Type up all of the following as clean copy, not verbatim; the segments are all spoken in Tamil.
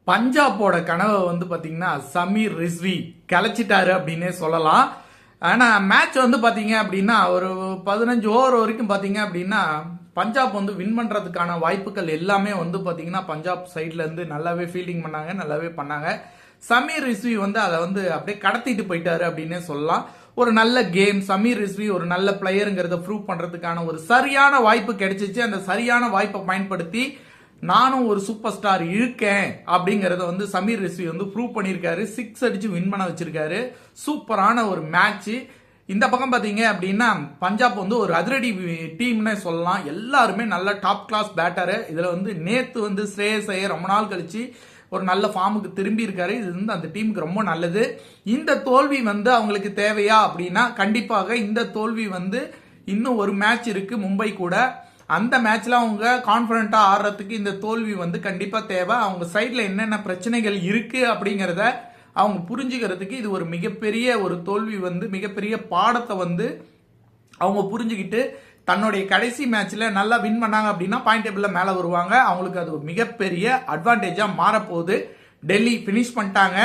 பஞ்சாபோட கனவை வந்து பாத்தீங்கன்னா சமீர் ரிஸ்வி கலைச்சிட்டாரு அப்படின்னே சொல்லலாம். ஆனா மேட்ச் வந்து பாத்தீங்க அப்படின்னா ஒரு 15 ஓவர் வரைக்கும் பாத்தீங்க அப்படின்னா பஞ்சாப் வந்து வின் பண்றதுக்கான வாய்ப்புகள் எல்லாமே வந்து பாத்தீங்கன்னா பஞ்சாப் சைட்ல இருந்து நல்லாவே ஃபீல்டிங் பண்ணாங்க, நல்லாவே பண்ணாங்க. சமீர் ரிஸ்வி வந்து அதை வந்து அப்படியே கடத்திட்டு போயிட்டாரு அப்படின்னே சொல்லலாம். ஒரு நல்ல கேம், சமீர் ரிஸ்வி ஒரு நல்ல பிளேயருங்கிறத ப்ரூவ் பண்றதுக்கான ஒரு சரியான வாய்ப்பு கிடைச்சிச்சு. அந்த சரியான வாய்ப்பை பயன்படுத்தி நானும் ஒரு சூப்பர் ஸ்டார் இருக்கேன் அப்படிங்கறத வந்து சமீர் ரிஸ்வி வந்து ப்ரூவ் பண்ணியிருக்காரு. 6 அடிச்சு வின் பண்ண வச்சிருக்காரு. சூப்பரான ஒரு மேட்ச். இந்த பக்கம் பாத்தீங்க அப்படின்னா பஞ்சாப் வந்து ஒரு அதிரடி டீம்னே சொல்லலாம். எல்லாருமே நல்ல டாப் கிளாஸ் பேட்டரு. இதுல வந்து நேத்து வந்து ஸ்ரேயஸ் ஐயர் ரொம்ப நாள் கழிச்சு ஒரு நல்ல ஃபார்முக்கு திரும்பி இருக்காரு. இது வந்து அந்த டீமுக்கு ரொம்ப நல்லது. இந்த தோல்வி வந்து அவங்களுக்கு தேவையா அப்படின்னா கண்டிப்பாக இந்த தோல்வி வந்து இன்னும் ஒரு மேட்ச் இருக்கு மும்பை கூட. அந்த மேட்ச்ல அவங்க கான்பிடண்டா ஆடுறதுக்கு இந்த தோல்வி வந்து கண்டிப்பா தேவை. அவங்க சைட்ல என்னென்ன பிரச்சனைகள் இருக்கு அப்படிங்கறத அவங்க புரிஞ்சுக்கிறதுக்கு இது ஒரு மிகப்பெரிய ஒரு தோல்வி வந்து மிகப்பெரிய பாடத்தை வந்து அவங்க புரிஞ்சுக்கிட்டு தன்னுடைய கடைசி மேட்ச்ல நல்லா வின் பண்ணாங்க அப்படின்னா பாயிண்ட் டேபிள்ல மேல வருவாங்க. அவங்களுக்கு அது ஒரு மிகப்பெரிய அட்வான்டேஜா மாறப்போகுது. டெல்லி பினிஷ் பண்ணிட்டாங்க.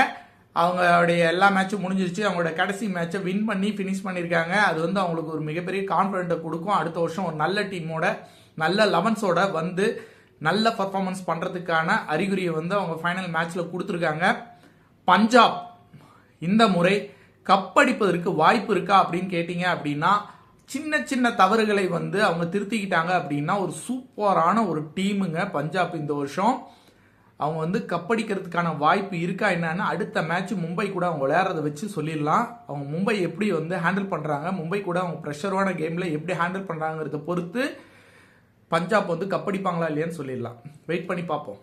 அவங்களுடைய எல்லா மேட்சும் முடிஞ்சிருச்சு. அவங்களோட கடைசி மேட்சை வின் பண்ணி பினிஷ் பண்ணியிருக்காங்க. அது வந்து அவங்களுக்கு ஒரு மிகப்பெரிய கான்ஃபிடென்ட்டை கொடுக்கும். அடுத்த வருஷம் ஒரு நல்ல டீமோட நல்ல லெவன்ஸோட வந்து நல்ல பர்ஃபார்மன்ஸ் பண்றதுக்கான அறிகுறியை வந்து அவங்க ஃபைனல் மேட்ச்ல கொடுத்துருக்காங்க. பஞ்சாப் இந்த முறை கப்படிப்பதற்கு வாய்ப்பு இருக்கா அப்படின்னு கேட்டீங்க அப்படின்னா சின்ன சின்ன தவறுகளை வந்து அவங்க திருத்திக்கிட்டாங்க அப்படின்னா ஒரு சூப்பரான ஒரு டீமுங்க பஞ்சாப் இந்த வருஷம். அவங்க வந்து கப்படிக்கிறதுக்கான வாய்ப்பு இருக்கா என்னன்னு அடுத்த மேட்ச் மும்பை கூட அவங்க விளையாடுறத வச்சு சொல்லிடலாம். அவங்க மும்பை எப்படி வந்து ஹேண்டில் பண்றாங்க, மும்பை கூட அவங்க ப்ரெஷரான கேம்ல எப்படி ஹேண்டில் பண்றாங்கிறத பொறுத்து பஞ்சாப் வந்து கப்படிப்பாங்களா இல்லையான்னு சொல்லிடலாம். வெயிட் பண்ணி பார்ப்போம்.